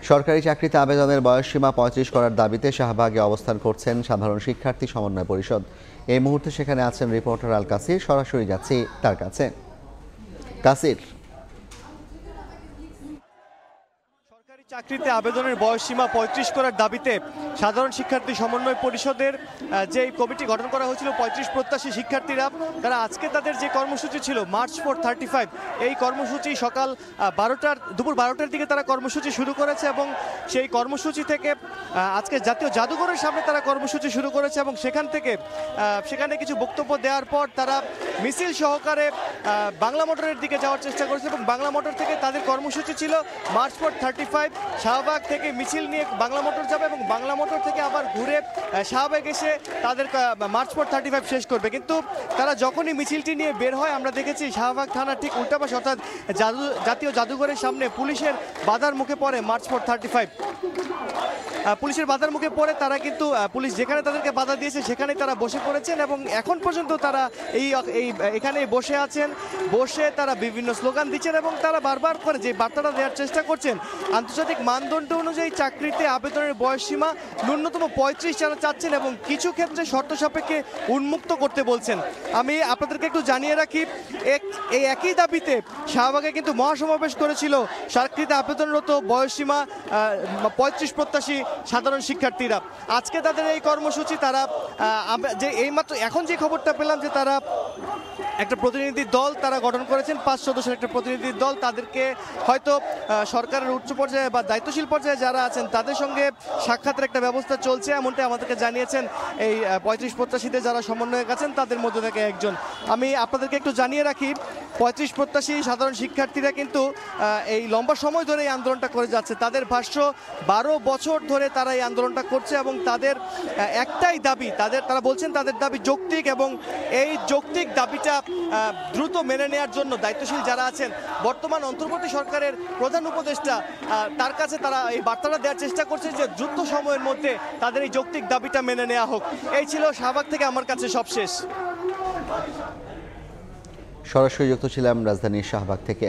সরকারি চাকরিতে আবেদনের বয়সসীমা ৩৫ করার দাবিতে শাহবাগে অবস্থান করছেন সাধারণ শিক্ষার্থী সমন্বয় পরিষদ। এই মুহূর্তে সেখানে আছেন রিপোর্টার আল কাসির। সরাসরি যাচ্ছি তার কাছে। কাসির, চাকরিতে আবেদনের বয়সসীমা ৩৫ করার দাবিতে সাধারণ শিক্ষার্থী সমন্বয় পরিষদের যে কমিটি গঠন করা হয়েছিল ৩৫ প্রত্যাশী শিক্ষার্থীরা, তারা আজকে তাদের যে কর্মসূচি ছিল মার্চ ফর 35, এই কর্মসূচি সকাল দুপুর 12টার দিকে তারা কর্মসূচি শুরু করেছে এবং সেই কর্মসূচি থেকে আজকে জাতীয় জাদুঘরের সামনে তারা কর্মসূচি শুরু করেছে এবং সেখানে কিছু বক্তব্য দেওয়ার পর তারা মিছিল সহকারে বাংলা মোটরের দিকে যাওয়ার চেষ্টা করেছে এবং বাংলা মোটর থেকে তাদের কর্মসূচি ছিল মার্চ ফর 35। শাহবাগ থেকে মিছিল নিয়ে বাংলা মোটর যাবে এবং বাংলা মোটর থেকে আবার ঘুরে শাহবাগ এসে তাদের মার্চ ফর 35 শেষ করবে। কিন্তু তারা যখনই মিছিলটি নিয়ে বের হয়, আমরা দেখেছি শাহবাগ থানার ঠিক উল্টা পাশে অর্থাৎ জাতীয় জাদুঘরের সামনে পুলিশের বাধার মুখে পড়ে মার্চ ফর 35। পুলিশের বাধার মুখে পড়ে তারা কিন্তু পুলিশ যেখানে তাদেরকে বাধা দিয়েছে সেখানে তারা বসে পড়েছেন এবং এখন পর্যন্ত তারা এখানে বসে আছেন। বসে তারা বিভিন্ন স্লোগান দিচ্ছেন এবং তারা বারবার করে যে বার্তাটা দেওয়ার চেষ্টা করছেন, আন্তর্জাতিক মানদণ্ড অনুযায়ী চাকরিতে আবেদনের বয়সসীমা ন্যূনতম ৩৫ যারা চাচ্ছেন এবং কিছু ক্ষেত্রে শর্ত সাপেক্ষে উন্মুক্ত করতে বলছেন। আমি আপনাদেরকে একটু জানিয়ে রাখি, এই একই দাবিতে শাহবাগে কিন্তু মহাসমাবেশ করেছিল চাকরিতে আবেদনরত বয়সসীমা ৩৫ প্রত্যাশী সাধারণ শিক্ষার্থীরা। আজকে তাদের এই কর্মসূচি তারা যে এইমাত্র এখন যে খবরটা পেলাম যে তারা একটা প্রতিনিধি দল তারা গঠন করেছেন, 5 সদস্যের একটা প্রতিনিধি দল। তাদেরকে হয়তো সরকারের উচ্চ পর্যায়ে বা দায়িত্বশীল পর্যায়ে যারা আছেন তাদের সঙ্গে সাক্ষাতের একটা ব্যবস্থা চলছে, এমনটাই আমাদেরকে জানিয়েছেন এই ৩৫ প্রত্যাশীদের যারা সমন্বয়ক আছেন তাদের মধ্যে থেকে একজন। আমি আপনাদেরকে একটু জানিয়ে রাখি, ৩৫ প্রত্যাশী সাধারণ শিক্ষার্থীরা কিন্তু এই লম্বা সময় ধরে এই আন্দোলনটা করে যাচ্ছে। তাদের ভাষ্য 12 বছর ধরে তারা এই আন্দোলনটা করছে এবং তাদের একটাই দাবি, তারা বলছেন তাদের দাবি যৌক্তিক এবং এই যৌক্তিক দাবিটা দ্রুত মেনে নেওয়ার জন্য দায়িত্বশীল যারা আছেন, বর্তমান অন্তর্বর্তী সরকারের প্রধান উপদেষ্টা, তার কাছে তারা এই বার্তাটা দেওয়ার চেষ্টা করছে যে দ্রুত সময়ের মধ্যে তাদের এই যৌক্তিক দাবিটা মেনে নেওয়া হোক। এই ছিল শাহবাগ থেকে আমার কাছে সবশেষ। সরাসরি যুক্ত ছিলাম রাজধানীর শাহবাগ থেকে।